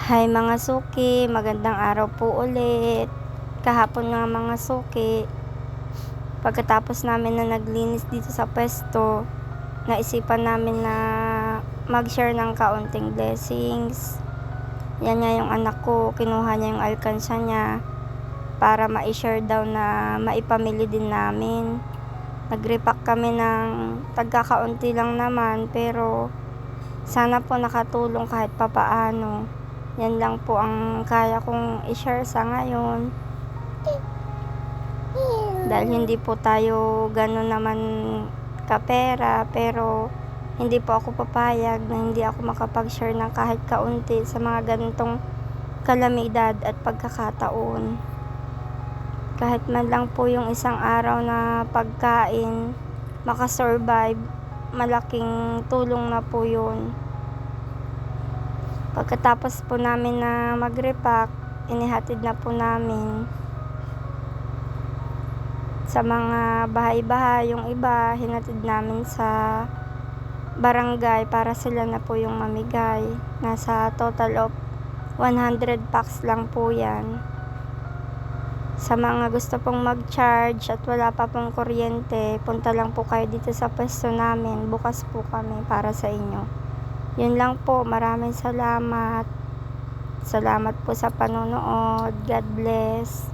Hi mga suki, magandang araw po ulit. Kahapon nga mga suki, pagkatapos namin na naglinis dito sa pwesto, naisipan namin na mag-share ng kaunting blessings. Yan nga yung anak ko, kinuha niya yung alkansya niya para ma-share daw na maipamili din namin. Nag-repack kami ng tagkakaunti lang naman, pero sana po nakatulong kahit papaano. Yan lang po ang kaya kong i-share sa ngayon. Dahil hindi po tayo gano'n naman kapera, pero hindi po ako papayag na hindi ako makapag-share ng kahit kaunti sa mga ganitong kalamidad at pagkakataon. Kahit man lang po yung isang araw na pagkain, makasurvive, malaking tulong na po yun. Pagkatapos po namin na mag-repack, inihatid na po namin sa mga bahay-bahay. Yung iba, hinatid namin sa barangay para sila na po yung mamigay. Nasa total of 100 packs lang po yan. Sa mga gusto pong mag-charge at wala pa pong kuryente, punta lang po kayo dito sa pwesto namin. Bukas po kami para sa inyo. Yun lang po, maraming salamat. Salamat po sa panonood. God bless.